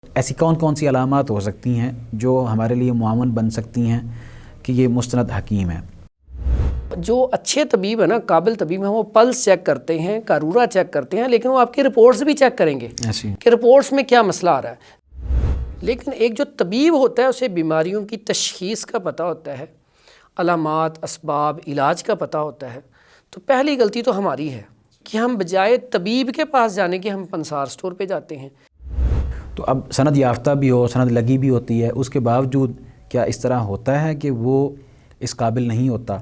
ایسی کون کون سی علامات ہو سکتی ہیں جو ہمارے لیے معاون بن سکتی ہیں کہ یہ مستند حکیم ہے؟ جو اچھے طبیب ہیں نا، قابل طبیب ہیں، وہ پلس چیک کرتے ہیں، قارورہ چیک کرتے ہیں، لیکن وہ آپ کی رپورٹس بھی چیک کریں گے کہ رپورٹس میں کیا مسئلہ آ رہا ہے۔ لیکن ایک جو طبیب ہوتا ہے اسے بیماریوں کی تشخیص کا پتہ ہوتا ہے، علامات، اسباب، علاج کا پتہ ہوتا ہے۔ تو پہلی غلطی تو ہماری ہے کہ ہم بجائے طبیب کے پاس جانے کے ہم پنسار سٹور پہ جاتے ہیں۔ تو اب سند یافتہ بھی ہو، سند لگی بھی ہوتی ہے، اس کے باوجود کیا اس طرح ہوتا ہے کہ وہ اس قابل نہیں ہوتا؟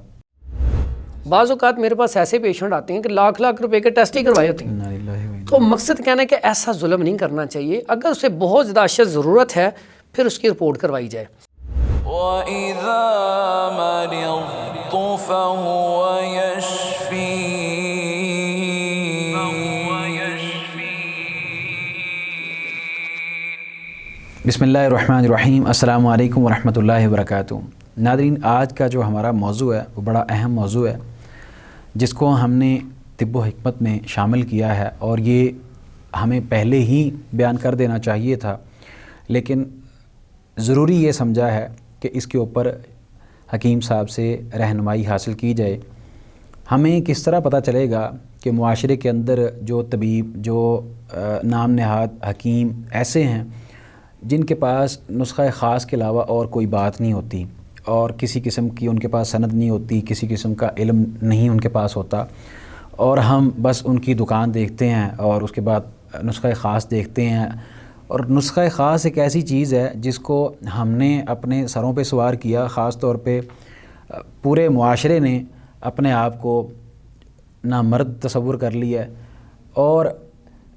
بعض اوقات میرے پاس ایسے پیشنٹ آتے ہیں کہ لاکھ لاکھ روپے کے ٹیسٹ ہی کروائے ہوتے ہیں۔ تو مقصد کہنا ہے کہ ایسا ظلم نہیں کرنا چاہیے، اگر اسے بہت زیادہ اشد ضرورت ہے پھر اس کی رپورٹ کروائی جائے۔ وَإِذَا مَرِضْتُ فَهُوَ يَشْفِينِ۔ بسم اللہ الرحمن الرحیم۔ السلام علیکم ورحمۃ اللہ وبرکاتہ۔ ناظرین، آج کا جو ہمارا موضوع ہے وہ بڑا اہم موضوع ہے جس کو ہم نے طب و حکمت میں شامل کیا ہے، اور یہ ہمیں پہلے ہی بیان کر دینا چاہیے تھا، لیکن ضروری یہ سمجھا ہے کہ اس کے اوپر حکیم صاحب سے رہنمائی حاصل کی جائے۔ ہمیں کس طرح پتہ چلے گا کہ معاشرے کے اندر جو طبیب، جو نام نہاد حکیم ایسے ہیں جن کے پاس نسخہ خاص کے علاوہ اور کوئی بات نہیں ہوتی، اور کسی قسم کی ان کے پاس سند نہیں ہوتی، کسی قسم کا علم نہیں ان کے پاس ہوتا، اور ہم بس ان کی دکان دیکھتے ہیں اور اس کے بعد نسخہ خاص دیکھتے ہیں۔ اور نسخہ خاص ایک ایسی چیز ہے جس کو ہم نے اپنے سروں پہ سوار کیا، خاص طور پہ پورے معاشرے نے اپنے آپ کو نامرد تصور کر لیا ہے، اور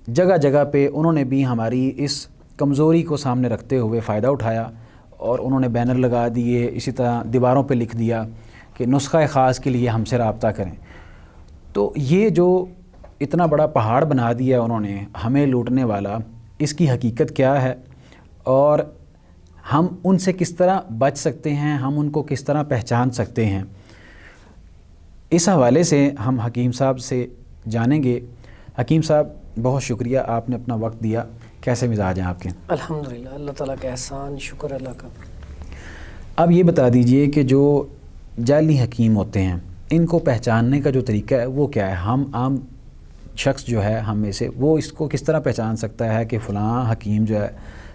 جگہ جگہ پہ انہوں نے بھی ہماری اس کمزوری کو سامنے رکھتے ہوئے فائدہ اٹھایا، اور انہوں نے بینر لگا دیے، اسی طرح دیواروں پہ لکھ دیا کہ نسخہ خاص کے لیے ہم سے رابطہ کریں۔ تو یہ جو اتنا بڑا پہاڑ بنا دیا انہوں نے ہمیں لوٹنے والا، اس کی حقیقت کیا ہے، اور ہم ان سے کس طرح بچ سکتے ہیں، ہم ان کو کس طرح پہچان سکتے ہیں، اس حوالے سے ہم حکیم صاحب سے جانیں گے۔ حکیم صاحب، بہت شکریہ، آپ نے اپنا وقت دیا۔ کیسے مزاج ہیں آپ کے؟ الحمدللہ، اللہ تعالیٰ کا احسان، شکر اللہ کا۔ اب یہ بتا دیجئے کہ جو جعلی حکیم ہوتے ہیں ان کو پہچاننے کا جو طریقہ ہے وہ کیا ہے؟ ہم عام شخص جو ہے ہم میں سے، وہ اس کو کس طرح پہچان سکتا ہے کہ فلاں حکیم جو ہے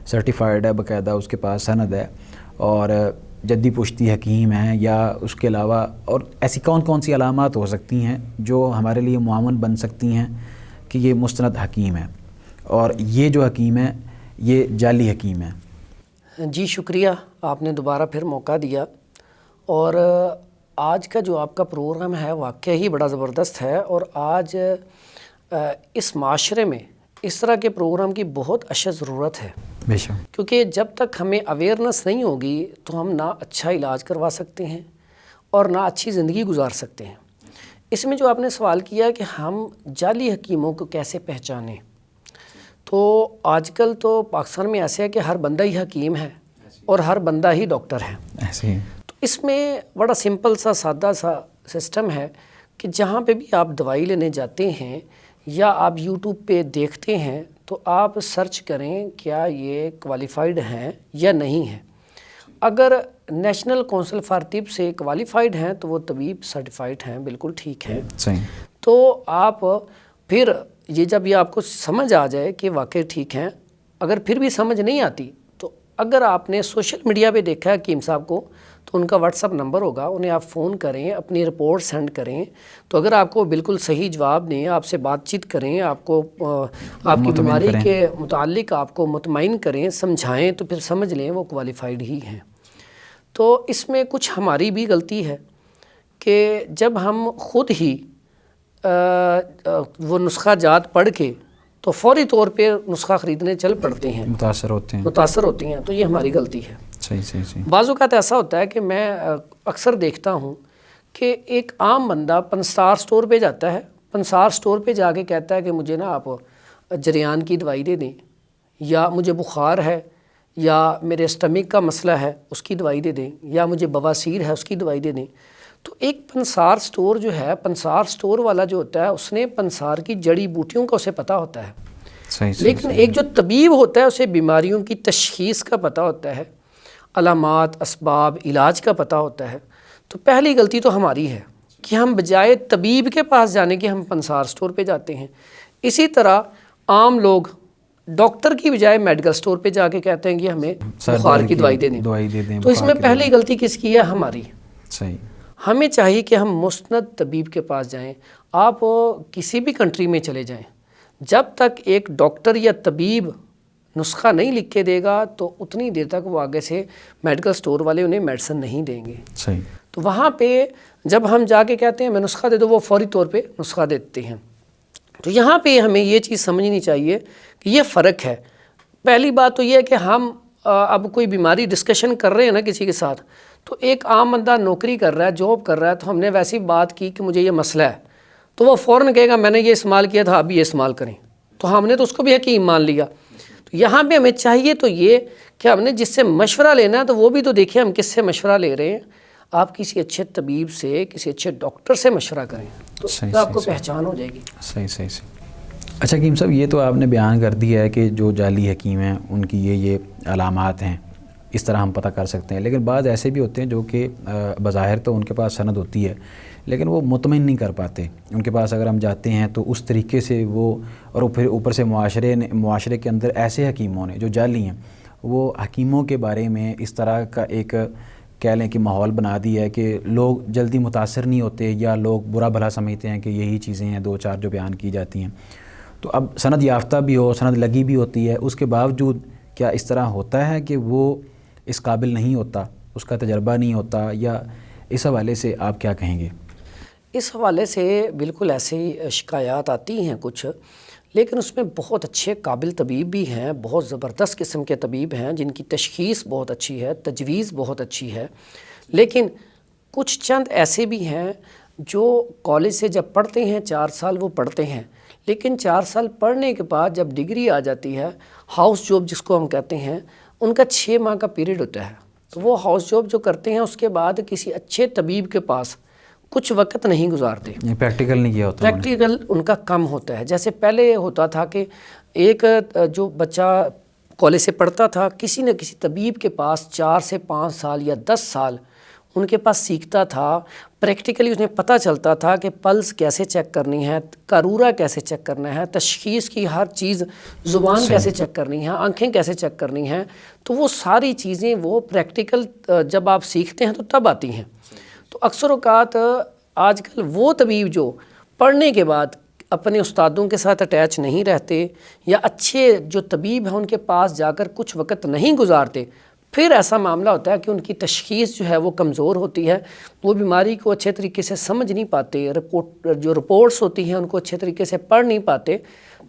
سرٹیفائیڈ ہے، باقاعدہ اس کے پاس سند ہے، اور جدی پشتی حکیم ہیں، یا اس کے علاوہ اور ایسی کون کون سی علامات ہو سکتی ہیں جو ہمارے لیے معاون بن سکتی ہیں کہ یہ مستند حکیم ہے، اور یہ جو حکیم ہے یہ جعلی حکیم ہے؟ جی شکریہ، آپ نے دوبارہ پھر موقع دیا، اور آج کا جو آپ کا پروگرام ہے واقعی ہی بڑا زبردست ہے، اور آج اس معاشرے میں اس طرح کے پروگرام کی بہت اشد ضرورت ہے، بے شک، کیونکہ جب تک ہمیں اویئرنس نہیں ہوگی تو ہم نہ اچھا علاج کروا سکتے ہیں اور نہ اچھی زندگی گزار سکتے ہیں۔ اس میں جو آپ نے سوال کیا کہ ہم جعلی حکیموں کو کیسے پہچانیں، تو آج کل تو پاکستان میں ایسے ہے کہ ہر بندہ ہی حکیم ہے اور ہر بندہ ہی ڈاکٹر ہے۔ ایسے ہی تو اس میں بڑا سمپل سا سادہ سا سسٹم ہے کہ جہاں پہ بھی آپ دوائی لینے جاتے ہیں یا آپ یوٹیوب پہ دیکھتے ہیں تو آپ سرچ کریں کیا یہ کوالیفائڈ ہیں یا نہیں ہیں۔ اگر نیشنل کونسل فار طب سے کوالیفائڈ ہیں تو وہ طبیب سرٹیفائڈ ہیں، بالکل ٹھیک ہے۔ صحیح۔ تو آپ پھر یہ جب یہ آپ کو سمجھ آ جائے کہ واقعی ٹھیک ہیں، اگر پھر بھی سمجھ نہیں آتی تو اگر آپ نے سوشل میڈیا پہ دیکھا ہے حکیم صاحب کو تو ان کا واٹس اپ نمبر ہوگا، انہیں آپ فون کریں، اپنی رپورٹ سینڈ کریں، تو اگر آپ کو بالکل صحیح جواب دیں، آپ سے بات چیت کریں، آپ کو آپ کی بیماری کے متعلق آپ کو مطمئن کریں، سمجھائیں، تو پھر سمجھ لیں وہ کوالیفائڈ ہی ہیں۔ تو اس میں کچھ ہماری بھی غلطی ہے کہ جب ہم خود ہی وہ نسخہ جات پڑھ کے تو فوری طور پہ نسخہ خریدنے چل پڑتے ہیں، متاثر ہوتی ہیں، تو یہ ہماری غلطی ہے۔ صحیح۔ بعض اوقات ایسا ہوتا ہے کہ میں اکثر دیکھتا ہوں کہ ایک عام بندہ پنسار سٹور پہ جاتا ہے، پنسار سٹور پہ جا کے کہتا ہے کہ مجھے نا آپ جریان کی دوائی دے دیں، یا مجھے بخار ہے، یا میرے اسٹمک کا مسئلہ ہے اس کی دوائی دے دیں، یا مجھے بواسیر ہے اس کی دوائی دے دیں۔ تو ایک پنسار سٹور جو ہے، پنسار سٹور والا جو ہوتا ہے اس نے پنسار کی جڑی بوٹیوں کا اسے پتہ ہوتا ہے لیکن ایک جو طبیب ہوتا ہے اسے بیماریوں کی تشخیص کا پتہ ہوتا ہے، علامات، اسباب، علاج کا پتہ ہوتا ہے. تو پہلی غلطی تو ہماری ہے کہ ہم بجائے طبیب کے پاس جانے کے ہم پنسار سٹور پہ جاتے ہیں. اسی طرح عام لوگ ڈاکٹر کی بجائے میڈیکل سٹور پہ جا کے کہتے ہیں کہ ہمیں بخار کی دوائی دے دیں. تو اس میں پہلی غلطی کس کی ہے؟ ہماری. ہمیں چاہیے کہ ہم مستند طبیب کے پاس جائیں. آپ کسی بھی کنٹری میں چلے جائیں، جب تک ایک ڈاکٹر یا طبیب نسخہ نہیں لکھ کے دے گا تو اتنی دیر تک وہ آگے سے میڈیکل سٹور والے انہیں میڈیسن نہیں دیں گے. تو وہاں پہ جب ہم جا کے کہتے ہیں میں نسخہ دے دو، وہ فوری طور پہ نسخہ دیتے ہیں. تو یہاں پہ ہمیں یہ چیز سمجھنی چاہیے کہ یہ فرق ہے. پہلی بات تو یہ ہے کہ ہم اب کوئی بیماری ڈسکشن کر رہے ہیں نا کسی کے ساتھ، تو ایک عام بندہ نوکری کر رہا ہے، جاب کر رہا ہے، تو ہم نے ویسی بات کی کہ مجھے یہ مسئلہ ہے، تو وہ فوراً کہے گا میں نے یہ استعمال کیا تھا، آپ بھی یہ استعمال کریں. تو ہم نے تو اس کو بھی حکیم مان لیا. تو یہاں پہ ہمیں چاہیے تو یہ کہ ہم نے جس سے مشورہ لینا ہے تو وہ بھی تو دیکھیں ہم کس سے مشورہ لے رہے ہیں. آپ کسی اچھے طبیب سے، کسی اچھے ڈاکٹر سے مشورہ کریں تو آپ کو پہچان ہو جائے گی. صحیح. اچھا حکیم صاحب، یہ تو آپ نے بیان کر دیا ہے کہ جو جعلی حکیم ہیں ان کی یہ علامات ہیں، اس طرح ہم پتہ کر سکتے ہیں. لیکن بعض ایسے بھی ہوتے ہیں جو کہ بظاہر تو ان کے پاس سند ہوتی ہے لیکن وہ مطمئن نہیں کر پاتے. ان کے پاس اگر ہم جاتے ہیں تو اس طریقے سے وہ، اور پھر اوپر سے معاشرے کے اندر ایسے حکیموں نے جو جعلی ہیں وہ حکیموں کے بارے میں اس طرح کا ایک کہہ لیں کہ ماحول بنا دیا ہے کہ لوگ جلدی متاثر نہیں ہوتے، یا لوگ برا بھلا سمجھتے ہیں کہ یہی چیزیں ہیں دو چار جو بیان کی جاتی ہیں. تو اب سند یافتہ بھی ہو، سند لگی بھی ہوتی ہے، اس کے باوجود کیا اس طرح ہوتا ہے کہ وہ اس قابل نہیں ہوتا، اس کا تجربہ نہیں ہوتا، یا اس حوالے سے آپ کیا کہیں گے؟ اس حوالے سے بالکل ایسے ہی شکایات آتی ہیں کچھ، لیکن اس میں بہت اچھے قابل طبیب بھی ہیں، بہت زبردست قسم کے طبیب ہیں جن کی تشخیص بہت اچھی ہے، تجویز بہت اچھی ہے. لیکن کچھ چند ایسے بھی ہیں جو کالج سے جب پڑھتے ہیں 4 سال وہ پڑھتے ہیں، لیکن 4 سال پڑھنے کے بعد جب ڈگری آ جاتی ہے، ہاؤس جاب جس کو ہم کہتے ہیں، ان کا 6 ماہ کا پیریڈ ہوتا ہے. تو وہ ہاؤس جاب جو کرتے ہیں اس کے بعد کسی اچھے طبیب کے پاس کچھ وقت نہیں گزارتے. پریکٹیکل نہیں کیا ہوتا، پریکٹیکل ان کا کم ہوتا ہے. جیسے پہلے ہوتا تھا کہ ایک جو بچہ کالج سے پڑھتا تھا کسی نہ کسی طبیب کے پاس 4 سے 5 سال یا 10 سال ان کے پاس سیکھتا تھا. پریکٹیکلی انہیں پتہ چلتا تھا کہ پلس کیسے چیک کرنی ہے، قارورہ کیسے چیک کرنا ہے، تشخیص کی ہر چیز، زبان کیسے چیک کرنی ہے، آنکھیں کیسے چیک کرنی ہیں. تو وہ ساری چیزیں وہ پریکٹیکل جب آپ سیکھتے ہیں تو تب آتی ہیں. تو اکثر اوقات آج کل وہ طبیب جو پڑھنے کے بعد اپنے استادوں کے ساتھ اٹیچ نہیں رہتے، یا اچھے جو طبیب ہیں ان کے پاس جا کر کچھ وقت نہیں گزارتے، پھر ایسا معاملہ ہوتا ہے کہ ان کی تشخیص جو ہے وہ کمزور ہوتی ہے، وہ بیماری کو اچھے طریقے سے سمجھ نہیں پاتے، جو رپورٹس ہوتی ہیں ان کو اچھے طریقے سے پڑھ نہیں پاتے.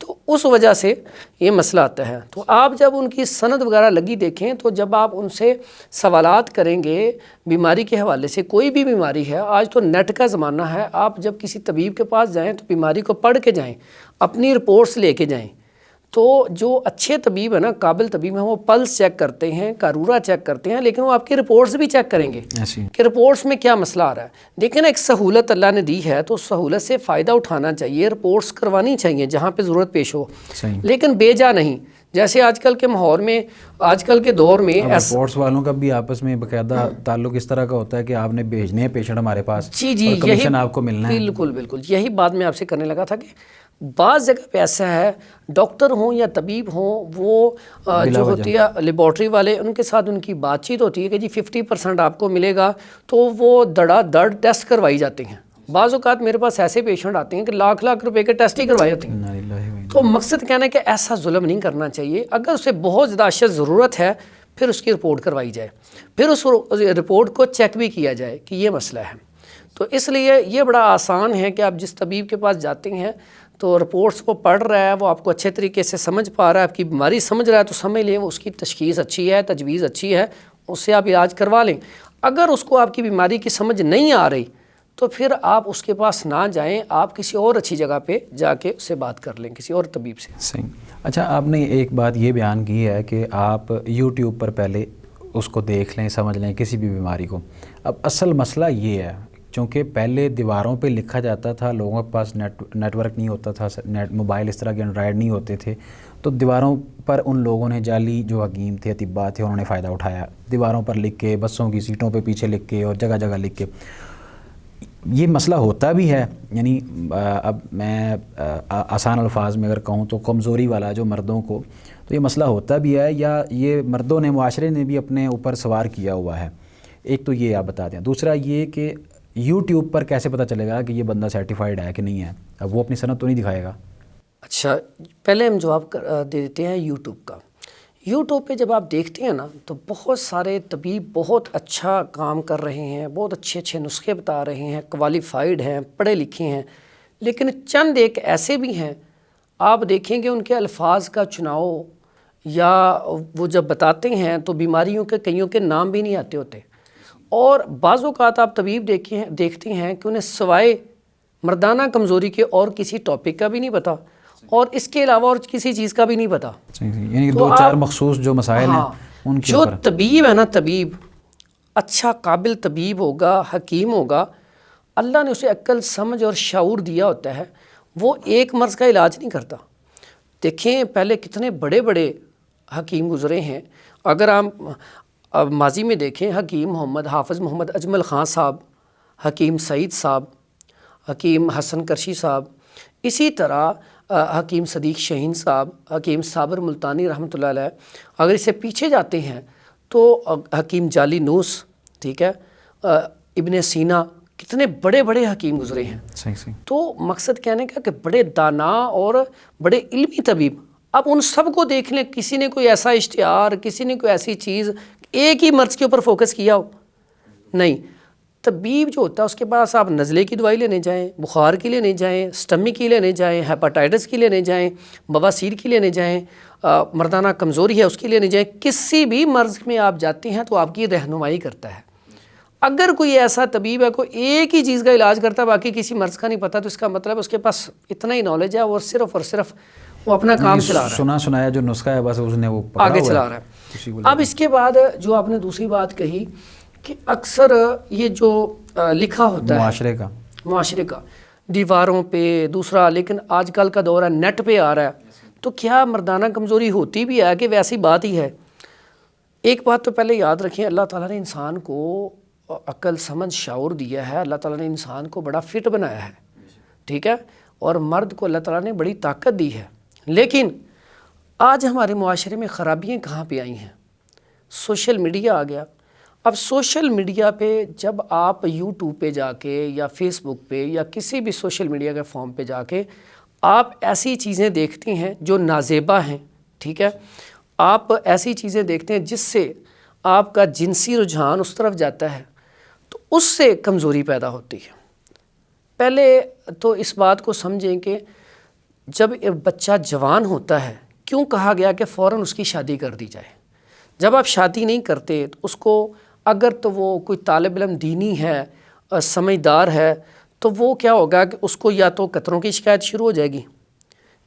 تو اس وجہ سے یہ مسئلہ آتا ہے. تو آپ جب ان کی سند وغیرہ لگی دیکھیں تو جب آپ ان سے سوالات کریں گے بیماری کے حوالے سے، کوئی بھی بیماری ہے، آج تو نیٹ کا زمانہ ہے، آپ جب کسی طبیب کے پاس جائیں تو بیماری کو پڑھ کے جائیں، اپنی رپورٹس لے کے جائیں. تو جو اچھے طبیب ہیں نا، قابل طبیب ہیں، وہ پلس چیک کرتے ہیں، قارورہ چیک کرتے ہیں، لیکن وہ آپ کی رپورٹس بھی چیک کریں گے کہ رپورٹس میں کیا مسئلہ آ رہا ہے. دیکھیں نا، ایک سہولت اللہ نے دی ہے تو سہولت سے فائدہ اٹھانا چاہیے، رپورٹس کروانی چاہیے جہاں پہ ضرورت پیش ہو، لیکن بے جا نہیں. جیسے آج کل کے ماحول میں، آج کل کے دور میں رپورٹس والوں کا بھی آپس میں باقاعدہ تعلق اس طرح کا ہوتا ہے کہ آپ نے بھیجنے ہیں پیشنٹ ہمارے پاس، جی کمیشن آپ کو ملنا ہے. بالکل یہی بات میں آپ سے کرنے لگا تھا کہ بعض جگہ پہ ایسا ہے، ڈاکٹر ہوں یا طبیب ہوں، وہ جو ہوتی ہے لیبارٹری والے، ان کے ساتھ ان کی بات چیت ہوتی ہے کہ جی 50% آپ کو ملے گا، تو وہ دڑا دڑ ٹیسٹ کروائی جاتے ہیں. بعض اوقات میرے پاس ایسے پیشنٹ آتے ہیں کہ لاکھ روپے کے ٹیسٹ ہی کروائے ہوتے ہیں. تو مقصد کہنا ہے کہ ایسا ظلم نہیں کرنا چاہیے. اگر اسے بہت زیادہ اشد ضرورت ہے پھر اس کی رپورٹ کروائی جائے، پھر اس رپورٹ کو چیک بھی کیا جائے کہ یہ مسئلہ ہے. تو اس لیے یہ بڑا آسان ہے کہ آپ جس طبیب کے پاس جاتے ہیں تو رپورٹس کو پڑھ رہا ہے، وہ آپ کو اچھے طریقے سے سمجھ پا رہا ہے، آپ کی بیماری سمجھ رہا ہے، تو سمجھ لیں وہ اس کی تشخیص اچھی ہے، تجویز اچھی ہے، اس سے آپ علاج کروا لیں. اگر اس کو آپ کی بیماری کی سمجھ نہیں آ رہی تو پھر آپ اس کے پاس نہ جائیں، آپ کسی اور اچھی جگہ پہ جا کے اس سے بات کر لیں، کسی اور طبیب سے. صحیح. اچھا، آپ نے ایک بات یہ بیان کی ہے کہ آپ یوٹیوب پر پہلے اس کو دیکھ لیں، سمجھ لیں کسی بھی بیماری کو. اب اصل مسئلہ یہ ہے چونکہ پہلے دیواروں پہ لکھا جاتا تھا، لوگوں کے پاس نیٹ ورک نہیں ہوتا تھا، موبائل اس طرح کے اینڈرائڈ نہیں ہوتے تھے، تو دیواروں پر ان لوگوں نے جعلی جو حکیم تھے اطباء تھے انہوں نے فائدہ اٹھایا، دیواروں پر لکھ کے، بسوں کی سیٹوں پہ پیچھے لکھ کے اور جگہ جگہ لکھ کے. یہ مسئلہ ہوتا بھی ہے، یعنی اب میں آسان الفاظ میں اگر کہوں تو کمزوری والا جو مردوں کو، تو یہ مسئلہ ہوتا بھی ہے یا یہ مردوں نے، معاشرے نے بھی اپنے اوپر سوار کیا ہوا ہے؟ ایک تو یہ آپ بتا دیں. دوسرا یہ کہ یوٹیوب پر کیسے پتہ چلے گا کہ یہ بندہ سرٹیفائیڈ ہے کہ نہیں ہے؟ اب وہ اپنی صنعت تو نہیں دکھائے گا. اچھا، پہلے ہم جواب دے دیتے ہیں یوٹیوب کا. یوٹیوب پہ جب آپ دیکھتے ہیں نا تو بہت سارے طبیب بہت اچھا کام کر رہے ہیں، بہت اچھے اچھے نسخے بتا رہے ہیں، کوالیفائڈ ہیں، پڑھے لکھے ہیں، لیکن چند ایک ایسے بھی ہیں آپ دیکھیں گے ان کے الفاظ کا چناؤ یا وہ جب بتاتے ہیں تو بیماریوں کے کئیوں کے نام بھی نہیں آتے ہوتے. اور بعض اوقات آپ طبیب دیکھتے ہیں کہ انہیں سوائے مردانہ کمزوری کے اور کسی ٹاپک کا بھی نہیں پتا اور اس کے علاوہ اور کسی چیز کا بھی نہیں پتا. یعنی دو چار مخصوص جو مسائل ہیں ان کے جو اوپر طبیب ہے نا، طبیب اچھا قابل طبیب ہوگا، حکیم ہوگا، اللہ نے اسے عقل سمجھ اور شعور دیا ہوتا ہے، وہ ایک مرض کا علاج نہیں کرتا. دیکھیں پہلے کتنے بڑے بڑے حکیم گزرے ہیں. اگر آپ ماضی میں دیکھیں، حکیم محمد حافظ محمد اجمل خان صاحب، حکیم سعید صاحب، حکیم حسن کرشی صاحب، اسی طرح حکیم صدیق شہین صاحب، حکیم صابر ملتانی رحمۃ اللہ علیہ. اگر اس سے پیچھے جاتے ہیں تو حکیم جعلی نوس، ٹھیک ہے، ابن سینا، کتنے بڑے بڑے حکیم گزرے ہیں. تو مقصد کہنے کا کہ بڑے دانا اور بڑے علمی طبیب. اب ان سب کو دیکھ لیں، کسی نے کوئی ایسا اشتہار، کسی نے کوئی ایسی چیز ایک ہی مرض کے اوپر فوکس کیا ہو؟ نہیں. طبیب جو ہوتا ہے اس کے پاس آپ نزلے کی دوائی لینے جائیں، بخار کی لینے جائیں، سٹمک کی لینے جائیں، ہیپاٹائٹس کی لینے جائیں، بواسیر کی لینے جائیں، مردانہ کمزوری ہے اس کی لینے جائیں، کسی بھی مرض میں آپ جاتے ہیں تو آپ کی رہنمائی کرتا ہے. اگر کوئی ایسا طبیب ہے کوئی ایک ہی چیز کا علاج کرتا ہے باقی کسی مرض کا نہیں پتا، تو اس کا مطلب اس کے پاس اتنا ہی نالج ہے، وہ صرف اور صرف وہ اپنا کام چلا رہا ہے، سنا سنایا جو نسخہ ہے بس اس نے وہ آگے چلا رہا ہے. اب اس کے بعد جو آپ نے دوسری بات کہی کہ اکثر یہ جو لکھا ہوتا ہے معاشرے کا دیواروں پہ دوسرا، لیکن آج کل کا دور ہے نیٹ پہ آ رہا ہے، تو کیا مردانہ کمزوری ہوتی بھی ہے کہ ویسی بات ہی ہے؟ ایک بات تو پہلے یاد رکھیں، اللہ تعالیٰ نے انسان کو عقل سمجھ شعور دیا ہے، اللہ تعالیٰ نے انسان کو بڑا فٹ بنایا ہے، ٹھیک ہے، اور مرد کو اللہ تعالیٰ نے بڑی طاقت دی ہے. لیکن آج ہمارے معاشرے میں خرابیاں کہاں پہ آئی ہیں؟ سوشل میڈیا آ گیا. اب سوشل میڈیا پہ جب آپ یوٹیوب پہ جا کے یا فیس بک پہ یا کسی بھی سوشل میڈیا کے فارم پہ جا کے آپ ایسی چیزیں دیکھتے ہیں جو نازیبا ہیں، ٹھیک ہے، آپ ایسی چیزیں دیکھتے ہیں جس سے آپ کا جنسی رجحان اس طرف جاتا ہے، تو اس سے کمزوری پیدا ہوتی ہے. پہلے تو اس بات کو سمجھیں کہ جب بچہ جوان ہوتا ہے کیوں کہا گیا کہ فوراً اس کی شادی کر دی جائے؟ جب آپ شادی نہیں کرتے تو اس کو، اگر تو وہ کوئی طالب علم دینی ہے، سمجھدار ہے، تو وہ کیا ہوگا کہ اس کو یا تو قطروں کی شکایت شروع ہو جائے گی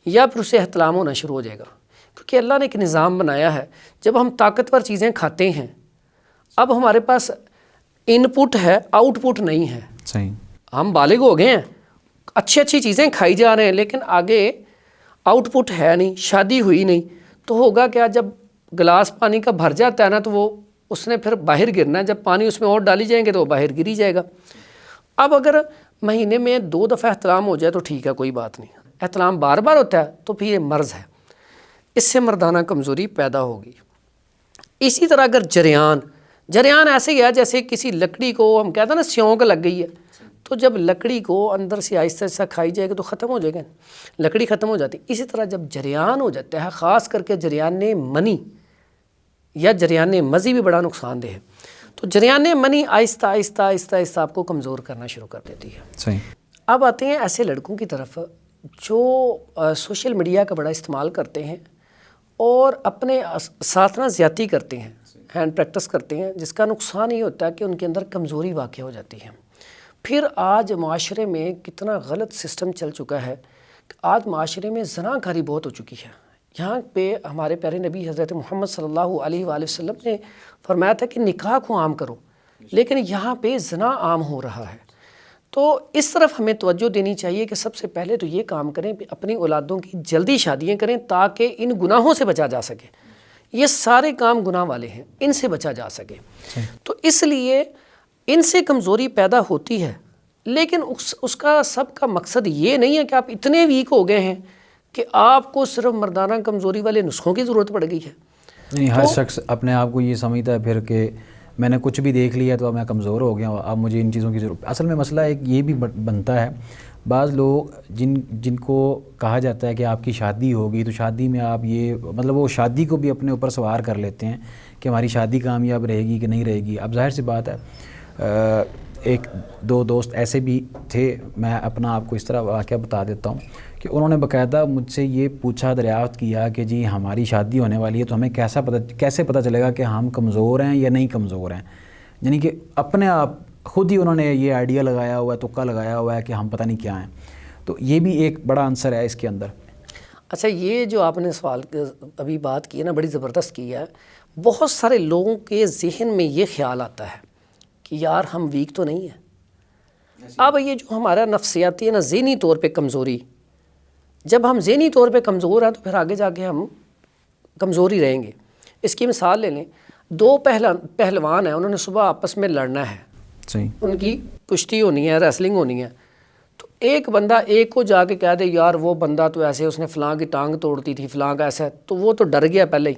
یا پھر اسے احتلام ہونا شروع ہو جائے گا. کیونکہ اللہ نے ایک نظام بنایا ہے، جب ہم طاقتور چیزیں کھاتے ہیں، اب ہمارے پاس ان پٹ ہے، آؤٹ پٹ نہیں ہے. صحیح. ہم بالغ ہو گئے ہیں، اچھی چیزیں کھائی جا رہے ہیں، لیکن آگے آؤٹ پٹ ہے نہیں، شادی ہوئی نہیں، تو ہوگا کیا؟ جب گلاس پانی کا بھر جاتا ہے نا تو وہ اس نے پھر باہر گرنا ہے، جب پانی اس میں اور ڈالی جائیں گے تو وہ باہر گری جائے گا. اب اگر مہینے میں 2 دفعہ احتلام ہو جائے تو ٹھیک ہے، کوئی بات نہیں. احتلام بار بار ہوتا ہے تو پھر یہ مرض ہے، اس سے مردانہ کمزوری پیدا ہوگی. اسی طرح اگر جریان ایسے ہی ہے جیسے کسی لکڑی کو ہم کہتے ہیں نا سیونک لگ گئی ہے، تو جب لکڑی کو اندر سے آہستہ آہستہ کھائی جائے گا تو ختم ہو جائے گا، لکڑی ختم ہو جاتی. اسی طرح جب جریان ہو جاتا ہے، خاص کر کے جریان منی یا جریان مزی بھی بڑا نقصان دہ ہے، تو جریان منی آہستہ آہستہ آہستہ آہستہ آپ کو کمزور کرنا شروع کر دیتی ہے. صحیح. اب آتے ہیں ایسے لڑکوں کی طرف جو سوشل میڈیا کا بڑا استعمال کرتے ہیں اور اپنے ساتھ نا زیادتی کرتے ہیں، ہینڈ پریکٹس کرتے ہیں، جس کا نقصان یہ ہوتا ہے کہ ان کے اندر کمزوری واقع ہو جاتی ہے. پھر آج معاشرے میں کتنا غلط سسٹم چل چکا ہے کہ آج معاشرے میں زنا کاری بہت ہو چکی ہے. یہاں پہ ہمارے پیارے نبی حضرت محمد صلی اللہ علیہ وآلہ وسلم نے فرمایا تھا کہ نکاح کو عام کرو، لیکن یہاں پہ زنا عام ہو رہا ہے. تو اس طرف ہمیں توجہ دینی چاہیے کہ سب سے پہلے تو یہ کام کریں کہ اپنی اولادوں کی جلدی شادیاں کریں تاکہ ان گناہوں سے بچا جا سکے. یہ سارے کام گناہ والے ہیں, ان سے بچا جا سکے. تو اس لیے ان سے کمزوری پیدا ہوتی ہے, لیکن اس کا سب کا مقصد یہ نہیں ہے کہ آپ اتنے ویک ہو گئے ہیں کہ آپ کو صرف مردانہ کمزوری والے نسخوں کی ضرورت پڑ گئی ہے. نہیں, ہر شخص اپنے آپ کو یہ سمجھتا ہے پھر کہ میں نے کچھ بھی دیکھ لیا تو اب میں کمزور ہو گیا ہوں, اب مجھے ان چیزوں کی ضرورت. اصل میں مسئلہ ایک یہ بھی بنتا ہے, بعض لوگ جن کو کہا جاتا ہے کہ آپ کی شادی ہوگی تو شادی میں آپ یہ مطلب وہ شادی کو بھی اپنے اوپر سوار کر لیتے ہیں کہ ہماری شادی کامیاب رہے گی کہ نہیں رہے گی. اب ظاہر سی بات ہے, ایک دو دوست ایسے بھی تھے, میں اپنا آپ کو اس طرح واقعہ بتا دیتا ہوں کہ انہوں نے باقاعدہ مجھ سے یہ پوچھا, دریافت کیا کہ جی ہماری شادی ہونے والی ہے تو ہمیں کیسے پتہ چلے گا کہ ہم کمزور ہیں یا نہیں کمزور ہیں. یعنی کہ اپنے آپ خود ہی انہوں نے یہ آئیڈیا لگایا ہوا ہے, تکا لگایا ہوا ہے کہ ہم پتہ نہیں کیا ہیں. تو یہ بھی ایک بڑا عنصر ہے اس کے اندر. اچھا, یہ جو آپ نے سوال ابھی بات کی ہے نا, بڑی زبردست کی ہے. بہت سارے لوگوں کے ذہن میں یہ خیال آتا ہے کہ یار ہم ویک تو نہیں ہیں. اب یہ جو ہمارا نفسیاتی ہے نا, ذہنی طور پہ کمزوری, جب ہم ذہنی طور پہ کمزور ہیں تو پھر آگے جا کے ہم کمزوری رہیں گے. اس کی مثال لے لیں, دو پہلوان ہیں, انہوں نے صبح آپس میں لڑنا ہے, صحیح, ان کی کشتی ہونی ہے, ریسلنگ ہونی ہے. تو ایک بندہ ایک کو جا کے کہہ دے یار وہ بندہ تو ایسے, اس نے فلاں کی ٹانگ توڑتی تھی, فلاں کا ایسا ہے, تو وہ تو ڈر گیا پہلے ہی,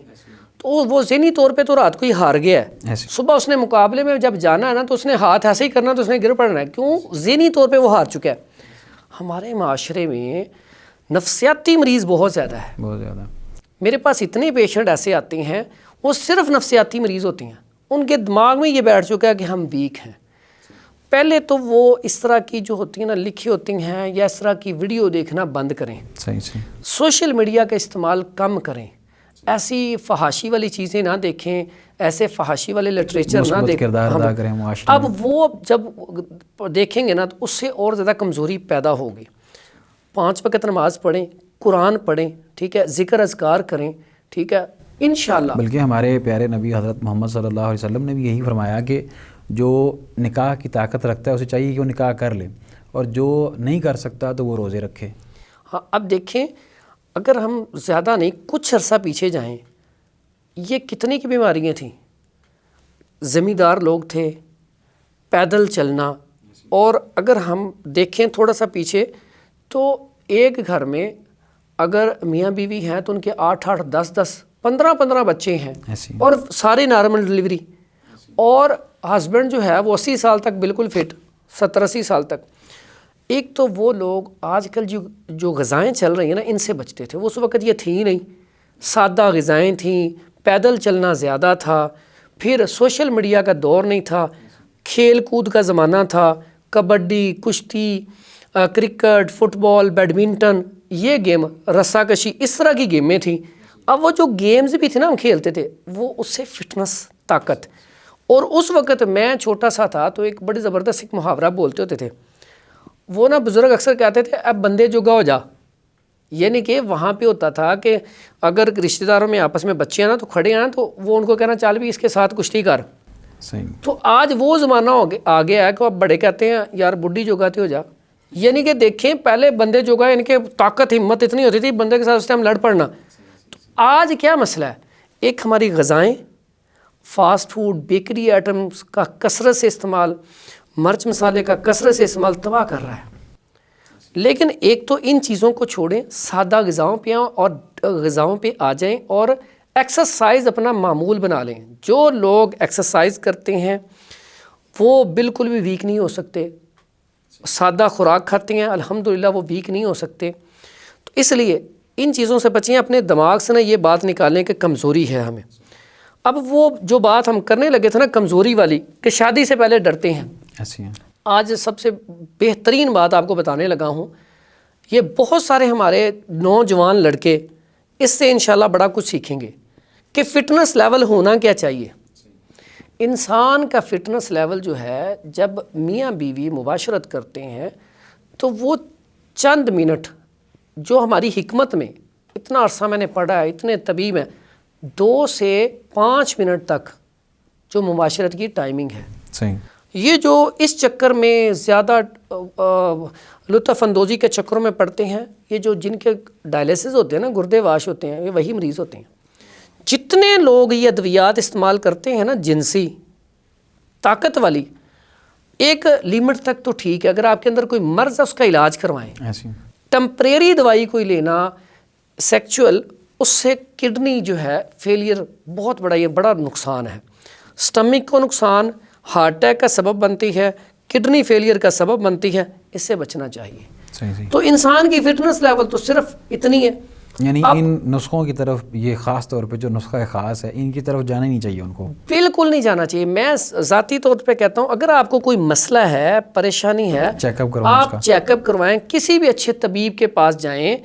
تو وہ ذہنی طور پہ تو رات کو ہی ہار گیا ہے. صبح اس نے مقابلے میں جب جانا ہے نا تو اس نے ہاتھ ایسے ہی کرنا تو اس نے گر پڑنا ہے. کیوں؟ ذہنی طور پہ وہ ہار چکا ہے. ہمارے معاشرے میں نفسیاتی مریض بہت زیادہ ہے, بہت زیادہ. میرے پاس اتنے پیشنٹ ایسے آتے ہیں وہ صرف نفسیاتی مریض ہوتی ہیں, ان کے دماغ میں یہ بیٹھ چکا ہے کہ ہم ویک ہیں. پہلے تو وہ اس طرح کی جو ہوتی ہیں نا لکھی ہوتی ہیں یا اس طرح کی ویڈیو دیکھنا بند کریں. صحیح. سوشل میڈیا کا استعمال کم کریں, ایسی فحاشی والی چیزیں نہ دیکھیں, ایسے فحاشی والے لٹریچر نہ دیکھیں. کردار ادا کریں معاشرے میں. اب وہ جب دیکھیں گے نا تو اس سے اور زیادہ کمزوری پیدا ہوگی. 5 وقت نماز پڑھیں, قرآن پڑھیں, ٹھیک ہے, ذکر اذکار کریں, ٹھیک ہے, انشاءاللہ. بلکہ ہمارے پیارے نبی حضرت محمد صلی اللہ علیہ وسلم نے بھی یہی فرمایا کہ جو نکاح کی طاقت رکھتا ہے اسے چاہیے کہ وہ نکاح کر لے, اور جو نہیں کر سکتا تو وہ روزے رکھے. ہاں, اب دیکھیں اگر ہم زیادہ نہیں کچھ عرصہ پیچھے جائیں, یہ کتنی کی بیماریاں تھیں. زمیندار لوگ تھے, پیدل چلنا, اور اگر ہم دیکھیں تھوڑا سا پیچھے تو ایک گھر میں اگر میاں بیوی ہیں تو ان کے 8-8, 10-10, 15-15 بچے ہیں, اور سارے نارمل ڈلیوری, اور ہسبینڈ جو ہے وہ 80 سال تک بالکل فٹ, 70-80 سال تک. ایک تو وہ لوگ آج کل جو غذائیں چل رہی ہیں نا ان سے بچتے تھے, وہ اس وقت یہ تھیں نہیں, سادہ غذائیں تھیں, پیدل چلنا زیادہ تھا, پھر سوشل میڈیا کا دور نہیں تھا, کھیل کود کا زمانہ تھا, کبڈی, کشتی, کرکٹ, فٹ بال, بیڈمنٹن, یہ گیم, رسا کشی, اس طرح کی گیمیں تھیں. اب وہ جو گیمز بھی تھے نا ہم کھیلتے تھے وہ اس سے فٹنس, طاقت. اور اس وقت میں چھوٹا سا تھا تو ایک بڑی زبردست ایک محاورہ بولتے ہوتے تھے, وہ نا بزرگ اکثر کہتے تھے اب بندے جوگا ہو جا. یعنی کہ وہاں پہ ہوتا تھا کہ اگر رشتہ داروں میں آپس میں بچے ہیں نا تو کھڑے ہیں تو وہ ان کو کہنا چل بھی اس کے ساتھ کشتی کر. صحیح. تو آج وہ زمانہ آ گیا ہے کہ اب بڑے کہتے ہیں یار بڈھی جوگاتے ہو جا. یعنی کہ دیکھیں پہلے بندے جوگا, ان کے طاقت ہمت اتنی ہوتی تھی بندے کے ساتھ اس ٹائم لڑ پڑنا. تو آج کیا مسئلہ ہے, ایک ہماری غذائیں, فاسٹ فوڈ, بیکری آئٹمس کا کثرت سے استعمال, مرچ مسالے کا کثرت سے استعمال تباہ کر رہا ہے. لیکن ایک تو ان چیزوں کو چھوڑیں, سادہ غذاؤں پہ آؤں اور غذاؤں پہ آ جائیں, اور ایکسرسائز اپنا معمول بنا لیں. جو لوگ ایکسرسائز کرتے ہیں وہ بالکل بھی ویک نہیں ہو سکتے, سادہ خوراک کھاتے ہیں الحمدللہ وہ ویک نہیں ہو سکتے. تو اس لیے ان چیزوں سے بچیں, اپنے دماغ سے نا یہ بات نکالیں کہ کمزوری ہے ہمیں. اب وہ جو بات ہم کرنے لگے تھے نا کمزوری والی کہ شادی سے پہلے ڈرتے ہیں, ایسی ہیں. آج سب سے بہترین بات آپ کو بتانے لگا ہوں. یہ بہت سارے ہمارے نوجوان لڑکے اس سے انشاءاللہ بڑا کچھ سیکھیں گے کہ فٹنس لیول ہونا کیا چاہیے. انسان کا فٹنس لیول جو ہے جب میاں بیوی مباشرت کرتے ہیں تو وہ چند منٹ جو ہماری حکمت میں اتنا عرصہ میں نے پڑھا ہے, اتنے طبیب ہیں, 2 سے 5 منٹ تک جو مباشرت کی ٹائمنگ ہے. صحیح. یہ جو اس چکر میں زیادہ لطف اندوزی کے چکروں میں پڑتے ہیں، یہ جو جن کے ڈائلیسس ہوتے ہیں نا، گردے واش ہوتے ہیں، یہ وہی مریض ہوتے ہیں. جتنے لوگ یہ ادویات استعمال کرتے ہیں نا جنسی طاقت والی، ایک لیمٹ تک تو ٹھیک ہے، اگر آپ کے اندر کوئی مرض ہے اس کا علاج کروائیں. ٹمپریری دوائی کوئی لینا سیکچول، اس سے کڈنی جو ہے فیلئر بہت بڑا، یہ بڑا نقصان ہے. سٹمک کو نقصان، ہارٹ اٹیک کا سبب بنتی ہے، کڈنی فیلئر کا سبب بنتی ہے، اس سے بچنا چاہیے. تو انسان کی فٹنس لیول تو صرف اتنی ہے. یعنی ان نسخوں کی طرف، یہ خاص طور پہ جو نسخہ خاص ہے، ان کی طرف جانا ہی نہیں چاہیے ان کو، بالکل نہیں جانا چاہیے. میں ذاتی طور پہ کہتا ہوں اگر آپ کو کوئی مسئلہ ہے، پریشانی ہے، چیک اپ کروائیں، آپ چیک اپ کروائیں، کسی بھی اچھے طبیب کے پاس جائیں،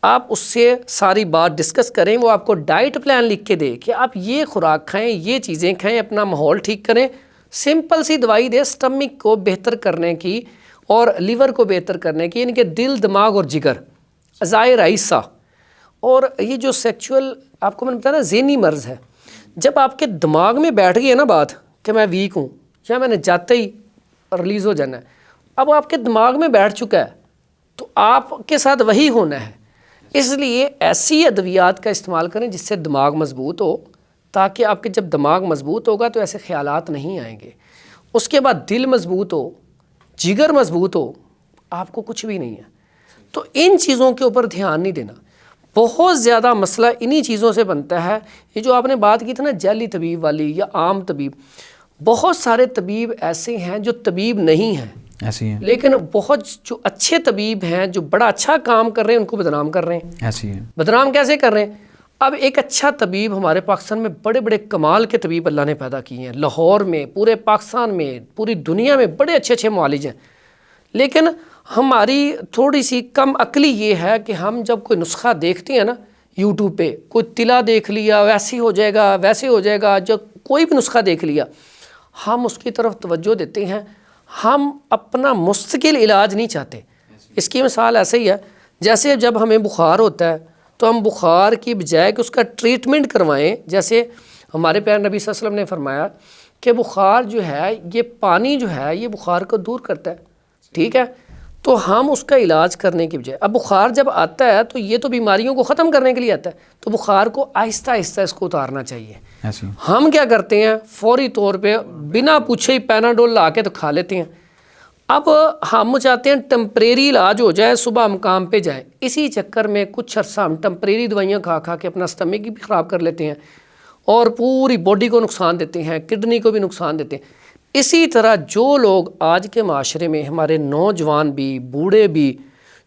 آپ اس سے ساری بات ڈسکس کریں، وہ آپ کو ڈائٹ پلان لکھ کے دے کہ آپ یہ خوراک کھائیں، یہ چیزیں کھائیں، اپنا ماحول ٹھیک کریں. سمپل سی دوائی دے سٹمک کو بہتر کرنے کی اور لیور کو بہتر کرنے کی، ان کے دل، دماغ اور جگر، اعضائے رئیسہ. اور یہ جو سیکچول آپ کو میں نے بتایا نا ذہنی مرض ہے، جب آپ کے دماغ میں بیٹھ گئی ہے نا بات کہ میں ویک ہوں یا میں نے جاتے ہی ریلیز ہو جانا ہے، اب آپ کے دماغ میں بیٹھ چکا ہے تو آپ کے ساتھ وہی ہونا ہے. اس لیے ایسی ادویات کا استعمال کریں جس سے دماغ مضبوط ہو، تاکہ آپ کے جب دماغ مضبوط ہوگا تو ایسے خیالات نہیں آئیں گے. اس کے بعد دل مضبوط ہو، جگر مضبوط ہو، آپ کو کچھ بھی نہیں ہے. تو ان چیزوں کے اوپر دھیان نہیں دینا. بہت زیادہ مسئلہ انہی چیزوں سے بنتا ہے. یہ جو آپ نے بات کی تھی نا جعلی طبیب والی یا عام طبیب، بہت سارے طبیب ایسے ہیں جو طبیب نہیں ہیں، ایسی ہیں، لیکن بہت جو اچھے طبیب ہیں جو بڑا اچھا کام کر رہے ہیں ان کو بدنام کر رہے ہیں. ایسی ہیں. بدنام کیسے کر رہے ہیں؟ اب ایک اچھا طبیب ہمارے پاکستان میں، بڑے بڑے کمال کے طبیب اللہ نے پیدا کیے ہیں، لاہور میں، پورے پاکستان میں، پوری دنیا میں بڑے اچھے اچھے معالج ہیں. لیکن ہماری تھوڑی سی کم عقلی یہ ہے کہ ہم جب کوئی نسخہ دیکھتے ہیں نا یوٹیوب پہ، کوئی تلا دیکھ لیا ویسے ہو جائے گا، ویسے ہو جائے گا، جب کوئی بھی نسخہ دیکھ لیا ہم اس کی طرف توجہ دیتے ہیں. ہم اپنا مستقل علاج نہیں چاہتے. اس کی مثال ایسے ہی ہے جیسے جب ہمیں بخار ہوتا ہے تو ہم بخار کی بجائے کہ اس کا ٹریٹمنٹ کروائیں، جیسے ہمارے پیارے نبی صلی اللہ علیہ وسلم نے فرمایا کہ بخار جو ہے، یہ پانی جو ہے یہ بخار کو دور کرتا ہے، ٹھیک ہے، تو ہم اس کا علاج کرنے کی بجائے، اب بخار جب آتا ہے تو یہ تو بیماریوں کو ختم کرنے کے لیے آتا ہے، تو بخار کو آہستہ آہستہ اس کو اتارنا چاہیے. ہم کیا کرتے ہیں، فوری طور پہ بنا پوچھے ہی پیناڈول لا کے تو کھا لیتے ہیں. اب ہم چاہتے ہیں ٹمپریری علاج ہو جائے، صبح ہم کام پہ جائیں، اسی چکر میں کچھ عرصہ ہم ٹمپریری دوائیاں کھا کھا کے اپنا سٹمک بھی خراب کر لیتے ہیں اور پوری باڈی کو نقصان دیتے ہیں، کڈنی کو بھی نقصان دیتے ہیں. اسی طرح جو لوگ آج کے معاشرے میں، ہمارے نوجوان بھی، بوڑھے بھی،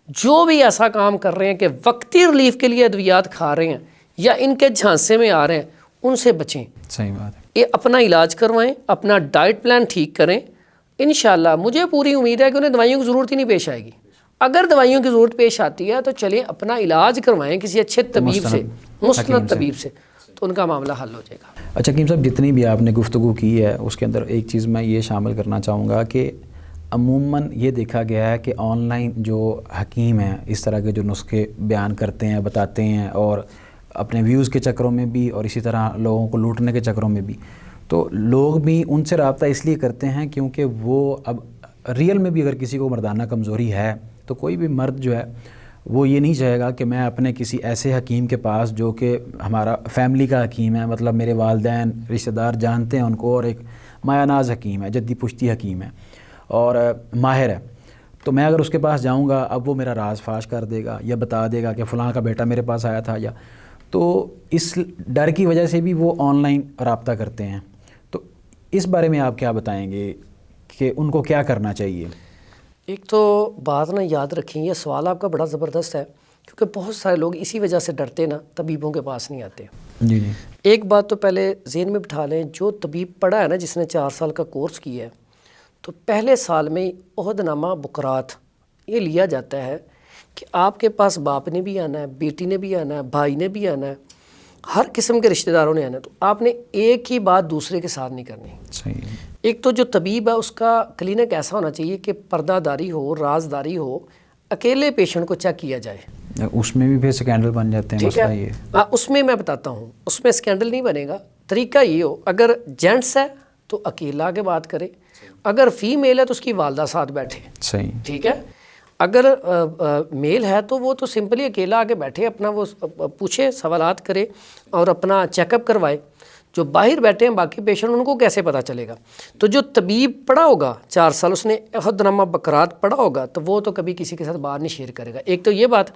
جو بھی ایسا کام کر رہے ہیں کہ وقتی ریلیف کے لیے ادویات کھا رہے ہیں یا ان کے جھانسے میں آ رہے ہیں، ان سے بچیں. صحیح بات ہے. یہ اپنا علاج کروائیں، اپنا ڈائٹ پلان ٹھیک کریں. انشاءاللہ مجھے پوری امید ہے کہ انہیں دوائیوں کی ضرورت ہی نہیں پیش آئے گی. اگر دوائیوں کی ضرورت پیش آتی ہے تو چلیں اپنا علاج کروائیں کسی اچھے طبیب سے، مستند طبیب سے، تو ان کا معاملہ حل ہو جائے گا. اچھا حکیم صاحب، جتنی بھی آپ نے گفتگو کی ہے اس کے اندر ایک چیز میں یہ شامل کرنا چاہوں گا کہ عموماً یہ دیکھا گیا ہے کہ آن لائن جو حکیم ہیں اس طرح کے جو نسخے بیان کرتے ہیں، بتاتے ہیں، اور اپنے ویوز کے چکروں میں بھی اور اسی طرح لوگوں کو لوٹنے کے چکروں میں بھی، تو لوگ بھی ان سے رابطہ اس لیے کرتے ہیں کیونکہ وہ اب ریئل میں بھی اگر کسی کو مردانہ کمزوری ہے تو کوئی بھی مرد جو ہے وہ یہ نہیں چاہے گا کہ میں اپنے کسی ایسے حکیم کے پاس جو کہ ہمارا فیملی کا حکیم ہے، مطلب میرے والدین رشتہ دار جانتے ہیں ان کو، اور ایک مایہ ناز حکیم ہے، جدی پشتی حکیم ہے اور ماہر ہے، تو میں اگر اس کے پاس جاؤں گا اب وہ میرا راز فاش کر دے گا یا بتا دے گا کہ فلاں کا بیٹا میرے پاس آیا تھا، یا تو اس ڈر کی وجہ سے بھی وہ آن لائن رابطہ کرتے ہیں. تو اس بارے میں آپ کیا بتائیں گے کہ ان کو کیا کرنا چاہیے؟ ایک تو بات نا یاد رکھیں، یہ سوال آپ کا بڑا زبردست ہے کیونکہ بہت سارے لوگ اسی وجہ سے ڈرتے نا طبیبوں کے پاس نہیں آتے. جی جی. ایک بات تو پہلے ذہن میں بٹھا لیں، جو طبیب پڑھا ہے نا، جس نے 4 سال کا کورس کیا ہے، تو پہلے سال میں عہد نامہ بکرات یہ لیا جاتا ہے کہ آپ کے پاس باپ نے بھی آنا ہے، بیٹی نے بھی آنا ہے، بھائی نے بھی آنا ہے، ہر قسم کے رشتہ داروں نے آنا ہے، تو آپ نے ایک ہی بات دوسرے کے ساتھ نہیں کرنی. صحیح. ایک تو جو طبیب ہے اس کا کلینک ایسا ہونا چاہیے کہ پردہ داری ہو، رازداری ہو، اکیلے پیشنٹ کو چیک کیا جائے. اس میں بھی پھر سکینڈل بن جاتے ہیں، مسئلہ یہ. اس میں بتاتا ہوں، اس میں سکینڈل نہیں بنے گا. طریقہ یہ ہو، اگر جینٹس ہے تو اکیلا کے بات کرے، اگر فیمیل ہے تو اس کی والدہ ساتھ بیٹھے، صحیح، ٹھیک ہے. اگر میل ہے تو وہ تو سمپلی اکیلا آگے بیٹھے، اپنا وہ پوچھے، سوالات کرے اور اپنا چیک اپ کروائے. جو باہر بیٹھے ہیں باقی پیشنٹ، ان کو کیسے پتہ چلے گا؟ تو جو طبیب پڑھا ہوگا 4 سال، اس نے عہد نامہ بکرات پڑھا ہوگا، تو وہ تو کبھی کسی کے ساتھ بات نہیں شیئر کرے گا. ایک تو یہ بات.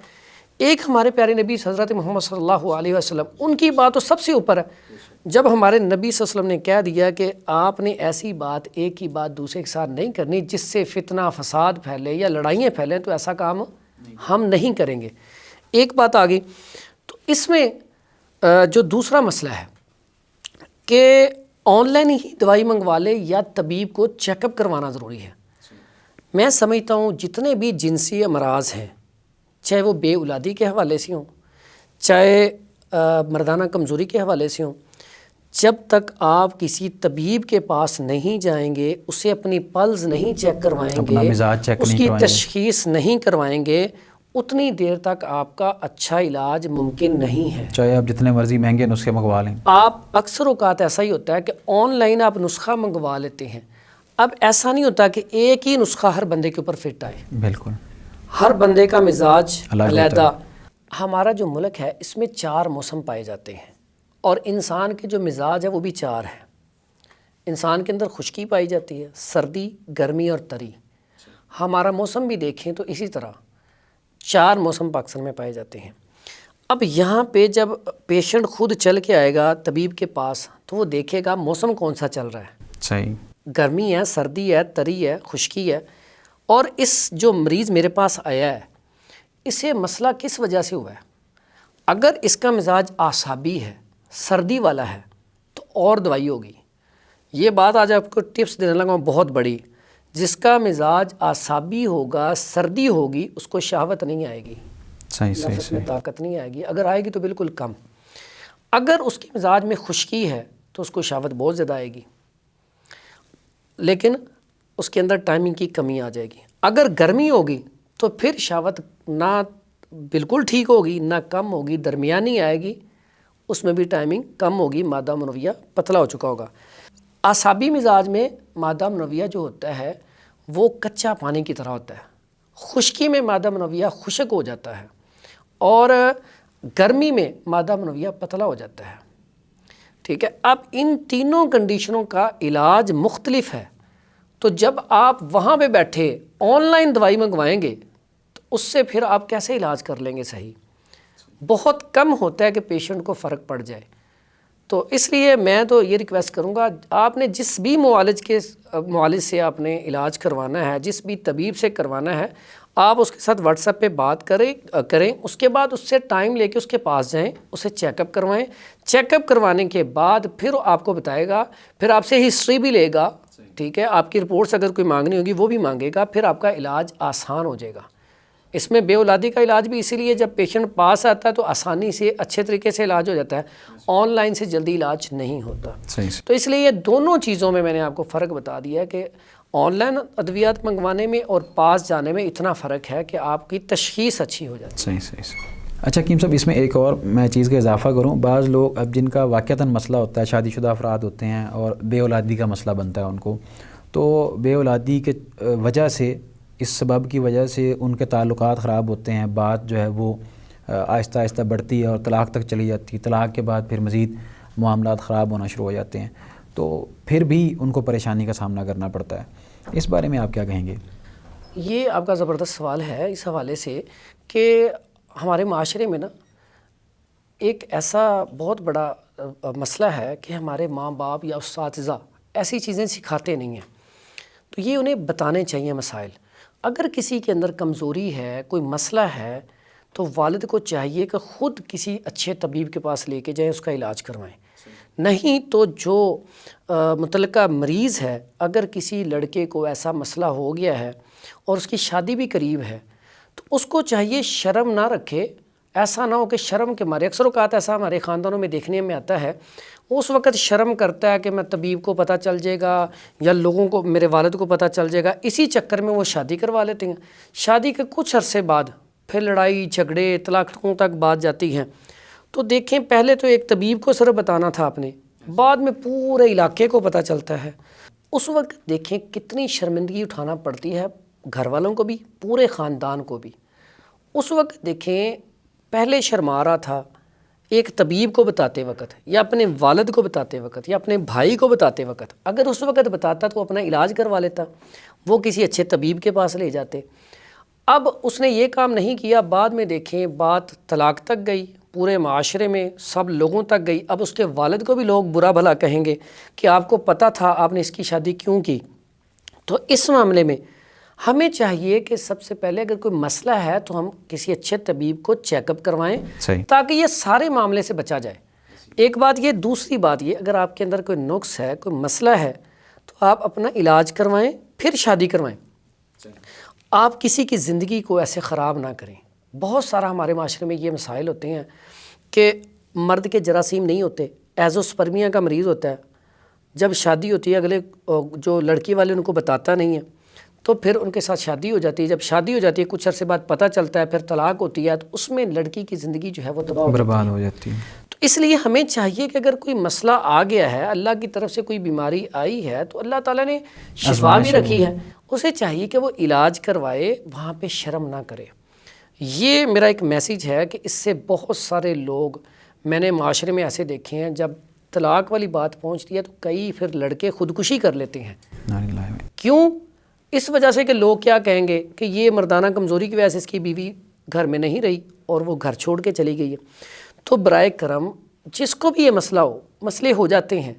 ایک ہمارے پیارے نبی حضرت محمد صلی اللہ علیہ وسلم، ان کی بات تو سب سے اوپر ہے. جب ہمارے نبی صلی اللہ علیہ وسلم نے کہہ دیا کہ آپ نے ایسی بات، ایک ہی بات دوسرے کے ساتھ نہیں کرنی جس سے فتنہ فساد پھیلے یا لڑائیاں پھیلیں، تو ایسا کام ہم نہیں کریں گے. ایک بات آ گئی. تو اس میں جو دوسرا مسئلہ ہے کہ آن لائن ہی دوائی منگوا لے یا طبیب کو چیک اپ کروانا ضروری ہے. میں سمجھتا ہوں جتنے بھی جنسی امراض ہیں، چاہے وہ بے اولادی کے حوالے سے ہوں، چاہے مردانہ کمزوری کے حوالے سے ہوں، جب تک آپ کسی طبیب کے پاس نہیں جائیں گے، اسے اپنی پلز نہیں چیک کروائیں اپنا گے، مزاج چیک اس نہیں کی کروائیں گے، تشخیص نہیں کروائیں گے، اتنی دیر تک آپ کا اچھا علاج ممکن نہیں ہے. چاہے آپ جتنے مرضی مہنگے نسخے منگوا لیں. آپ اکثر اوقات ایسا ہی ہوتا ہے کہ آن لائن آپ نسخہ منگوا لیتے ہیں. اب ایسا نہیں ہوتا کہ ایک ہی نسخہ ہر بندے کے اوپر فٹ آئے. بالکل، ہر بندے کا مزاج الگ ہوتا علیحدہ. ہمارا جو ملک ہے اس میں 4 موسم پائے جاتے ہیں، اور انسان کے جو مزاج ہے وہ بھی 4 ہیں. انسان کے اندر خشکی پائی جاتی ہے، سردی، گرمی اور تری. ہمارا موسم بھی دیکھیں تو اسی طرح 4 موسم پاکستان میں پائے جاتے ہیں. اب یہاں پہ جب پیشنٹ خود چل کے آئے گا طبیب کے پاس تو وہ دیکھے گا موسم کون سا چل رہا ہے. صحیح، گرمی ہے، سردی ہے، تری ہے، خشکی ہے. اور اس جو مریض میرے پاس آیا ہے، اسے مسئلہ کس وجہ سے ہوا ہے؟ اگر اس کا مزاج اعصابی ہے، سردی والا ہے، تو اور دوائی ہوگی. یہ بات آج آپ کو ٹپس دینے لگا ہوں بہت بڑی. جس کا مزاج اعصابی ہوگا، سردی ہوگی، اس کو شہوت نہیں آئے گی، صحیح، صحیح، نفس میں صحیح، طاقت نہیں آئے گی. اگر آئے گی تو بالکل کم. اگر اس کے مزاج میں خشکی ہے تو اس کو شہوت بہت زیادہ آئے گی، لیکن اس کے اندر ٹائمنگ کی کمی آ جائے گی. اگر گرمی ہوگی تو پھر شہوت نہ بالکل ٹھیک ہوگی نہ کم ہوگی، درمیانی آئے گی، اس میں بھی ٹائمنگ کم ہوگی، مادہ منویہ پتلا ہو چکا ہوگا. اعصابی مزاج میں مادہ منویہ جو ہوتا ہے وہ کچا پانی کی طرح ہوتا ہے. خشکی میں مادہ منویہ خشک ہو جاتا ہے، اور گرمی میں مادہ منویہ پتلا ہو جاتا ہے. ٹھیک ہے. اب ان تینوں کنڈیشنوں کا علاج مختلف ہے. تو جب آپ وہاں پہ بیٹھے آن لائن دوائی منگوائیں گے تو اس سے پھر آپ کیسے علاج کر لیں گے صحیح؟ بہت کم ہوتا ہے کہ پیشنٹ کو فرق پڑ جائے. تو اس لیے میں تو یہ ریکویسٹ کروں گا، آپ نے جس بھی معالج سے آپ نے علاج کروانا ہے، جس بھی طبیب سے کروانا ہے، آپ اس کے ساتھ واٹس ایپ پہ بات کریں. اس کے بعد اس سے ٹائم لے کے اس کے پاس جائیں، اسے چیک اپ کروائیں. چیک اپ کروانے کے بعد پھر آپ کو بتائے گا، پھر آپ سے ہسٹری بھی لے گا. ٹھیک ہے. آپ کی رپورٹس اگر کوئی مانگنی ہوگی وہ بھی مانگے گا. پھر آپ کا علاج آسان ہو جائے گا. اس میں بے اولادی کا علاج بھی اسی لیے جب پیشنٹ پاس آتا ہے تو آسانی سے اچھے طریقے سے علاج ہو جاتا ہے. آن لائن سے جلدی علاج نہیں ہوتا. تو اس لیے یہ دونوں چیزوں میں نے آپ کو فرق بتا دیا ہے کہ آن لائن ادویات منگوانے میں اور پاس جانے میں اتنا فرق ہے کہ آپ کی تشخیص اچھی ہو جاتی ہے. صحیح. اچھا حکیم صاحب، اس میں ایک اور میں چیز کا اضافہ کروں. بعض لوگ اب جن کا واقعتاً مسئلہ ہوتا ہے، شادی شدہ افراد ہوتے ہیں اور بے اولادی کا مسئلہ بنتا ہے ان کو، تو بے اولادی کے وجہ سے، اس سبب کی وجہ سے ان کے تعلقات خراب ہوتے ہیں. بات جو ہے وہ آہستہ آہستہ بڑھتی ہے اور طلاق تک چلی جاتی ہے. طلاق کے بعد پھر مزید معاملات خراب ہونا شروع ہو جاتے ہیں، تو پھر بھی ان کو پریشانی کا سامنا کرنا پڑتا ہے. اس بارے میں آپ کیا کہیں گے؟ یہ آپ کا زبردست سوال ہے اس حوالے سے کہ ہمارے معاشرے میں نا ایک ایسا بہت بڑا مسئلہ ہے کہ ہمارے ماں باپ یا اساتذہ ایسی چیزیں سکھاتے نہیں ہیں. تو یہ انہیں بتانے چاہیے مسائل. اگر کسی کے اندر کمزوری ہے، کوئی مسئلہ ہے، تو والد کو چاہیے کہ خود کسی اچھے طبیب کے پاس لے کے جائیں، اس کا علاج کروائیں. نہیں تو جو متعلقہ مریض ہے، اگر کسی لڑکے کو ایسا مسئلہ ہو گیا ہے اور اس کی شادی بھی قریب ہے، تو اس کو چاہیے شرم نہ رکھے. ایسا نہ ہو کہ شرم کے مارے، اکثر اوقات ایسا ہمارے خاندانوں میں دیکھنے میں آتا ہے، اس وقت شرم کرتا ہے کہ میں طبیب کو پتہ چل جائے گا یا لوگوں کو، میرے والد کو پتہ چل جائے گا. اسی چکر میں وہ شادی کروا لیتے ہیں. شادی کے کچھ عرصے بعد پھر لڑائی جھگڑے طلاقوں تک بات جاتی ہیں. تو دیکھیں، پہلے تو ایک طبیب کو صرف بتانا تھا آپ نے، بعد میں پورے علاقے کو پتہ چلتا ہے. اس وقت دیکھیں کتنی شرمندگی اٹھانا پڑتی ہے گھر والوں کو بھی، پورے خاندان کو بھی۔ اس وقت دیکھیں پہلے شرما رہا تھا ایک طبیب کو بتاتے وقت، یا اپنے والد کو بتاتے وقت، یا اپنے بھائی کو بتاتے وقت۔ اگر اس وقت بتاتا تو اپنا علاج کروا لیتا، وہ کسی اچھے طبیب کے پاس لے جاتے۔ اب اس نے یہ کام نہیں کیا، بعد میں دیکھیں بات طلاق تک گئی، پورے معاشرے میں سب لوگوں تک گئی۔ اب اس کے والد کو بھی لوگ برا بھلا کہیں گے کہ آپ کو پتہ تھا، آپ نے اس کی شادی کیوں کی۔ تو اس معاملے میں ہمیں چاہیے کہ سب سے پہلے اگر کوئی مسئلہ ہے تو ہم کسی اچھے طبیب کو چیک اپ کروائیں، تاکہ یہ سارے معاملے سے بچا جائے۔ ایک بات یہ، دوسری بات یہ، اگر آپ کے اندر کوئی نقص ہے، کوئی مسئلہ ہے، تو آپ اپنا علاج کروائیں، پھر شادی کروائیں۔ آپ کسی کی زندگی کو ایسے خراب نہ کریں۔ بہت سارا ہمارے معاشرے میں یہ مسائل ہوتے ہیں کہ مرد کے جراثیم نہیں ہوتے، ایزوسپرمیا کا مریض ہوتا ہے، جب شادی ہوتی ہے اگلے جو لڑکی والے ان کو بتاتا نہیں ہے، تو پھر ان کے ساتھ شادی ہو جاتی ہے۔ جب شادی ہو جاتی ہے کچھ عرصے بعد پتہ چلتا ہے، پھر طلاق ہوتی ہے، تو اس میں لڑکی کی زندگی جو ہے وہ تباہ برباد ہو جاتی ہے۔ تو اس لیے ہمیں چاہیے کہ اگر کوئی مسئلہ آ گیا ہے، اللہ کی طرف سے کوئی بیماری آئی ہے، تو اللہ تعالیٰ نے شفا بھی رکھی ہے، اسے چاہیے کہ وہ علاج کروائے، وہاں پہ شرم نہ کرے۔ یہ میرا ایک میسیج ہے کہ اس سے بہت سارے لوگ میں نے معاشرے میں ایسے دیکھے ہیں، جب طلاق والی بات پہنچتی ہے تو کئی پھر لڑکے خودکشی کر لیتے ہیں۔ کیوں؟ اس وجہ سے کہ لوگ کیا کہیں گے کہ یہ مردانہ کمزوری کی وجہ سے اس کی بیوی گھر میں نہیں رہی اور وہ گھر چھوڑ کے چلی گئی ہے۔ تو برائے کرم جس کو بھی یہ مسئلہ ہو، مسئلے ہو جاتے ہیں،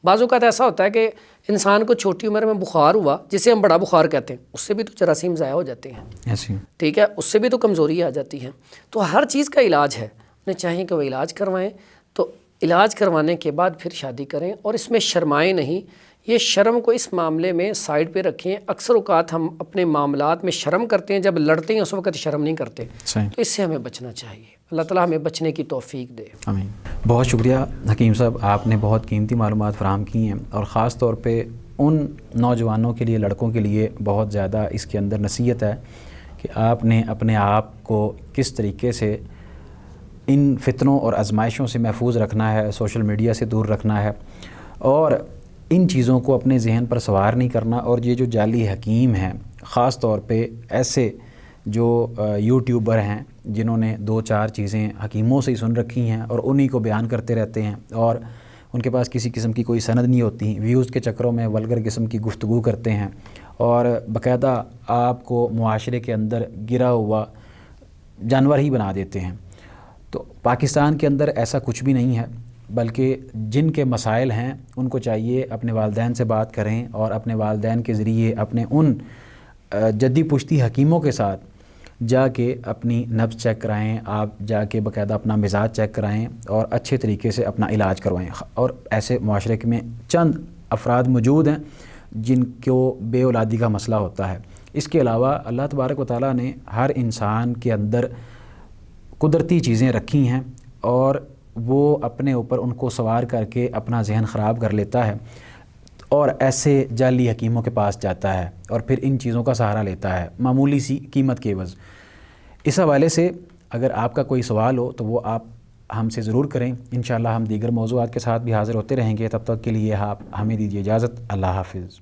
بعض اوقات ایسا ہوتا ہے کہ انسان کو چھوٹی عمر میں بخار ہوا، جسے ہم بڑا بخار کہتے ہیں، اس سے بھی تو جراثیم ضائع ہو جاتے ہیں، ٹھیک ہے، اس سے بھی تو کمزوری آ جاتی ہے۔ تو ہر چیز کا علاج ہے، انہیں چاہیے کہ وہ علاج کروائیں، تو علاج کروانے کے بعد پھر شادی کریں، اور اس میں شرمائیں نہیں۔ یہ شرم کو اس معاملے میں سائڈ پہ رکھیں۔ اکثر اوقات ہم اپنے معاملات میں شرم کرتے ہیں، جب لڑتے ہیں اس وقت شرم نہیں کرتے، تو اس سے ہمیں بچنا چاہیے۔ اللہ تعالیٰ ہمیں بچنے کی توفیق دے۔ آمین۔ بہت شکریہ حکیم صاحب، آپ نے بہت قیمتی معلومات فراہم کی ہیں، اور خاص طور پہ ان نوجوانوں کے لیے، لڑکوں کے لیے بہت زیادہ اس کے اندر نصیحت ہے کہ آپ نے اپنے آپ کو کس طریقے سے ان فتنوں اور آزمائشوں سے محفوظ رکھنا ہے، سوشل میڈیا سے دور رکھنا ہے، اور ان چیزوں کو اپنے ذہن پر سوار نہیں کرنا۔ اور یہ جو جعلی حکیم ہیں، خاص طور پہ ایسے جو یوٹیوبر ہیں جنہوں نے 2-4 چیزیں حکیموں سے ہی سن رکھی ہیں اور انہی کو بیان کرتے رہتے ہیں، اور ان کے پاس کسی قسم کی کوئی سند نہیں ہوتی، ویوز کے چکروں میں ولگر قسم کی گفتگو کرتے ہیں، اور باقاعدہ آپ کو معاشرے کے اندر گرا ہوا جانور ہی بنا دیتے ہیں۔ تو پاکستان کے اندر ایسا کچھ بھی نہیں ہے، بلکہ جن کے مسائل ہیں ان کو چاہیے اپنے والدین سے بات کریں، اور اپنے والدین کے ذریعے اپنے ان جدی پشتی حکیموں کے ساتھ جا کے اپنی نبض چیک کرائیں، آپ جا کے باقاعدہ اپنا مزاج چیک کرائیں، اور اچھے طریقے سے اپنا علاج کروائیں۔ اور ایسے معاشرے میں چند افراد موجود ہیں جن کو بے اولادی کا مسئلہ ہوتا ہے۔ اس کے علاوہ اللہ تبارک و تعالیٰ نے ہر انسان کے اندر قدرتی چیزیں رکھی ہیں، اور وہ اپنے اوپر ان کو سوار کر کے اپنا ذہن خراب کر لیتا ہے، اور ایسے جعلی حکیموں کے پاس جاتا ہے، اور پھر ان چیزوں کا سہارا لیتا ہے معمولی سی قیمت کے عوض۔ اس حوالے سے اگر آپ کا کوئی سوال ہو تو وہ آپ ہم سے ضرور کریں، انشاءاللہ ہم دیگر موضوعات کے ساتھ بھی حاضر ہوتے رہیں گے۔ تب تک کے لیے آپ ہمیں دیجیے اجازت۔ اللہ حافظ۔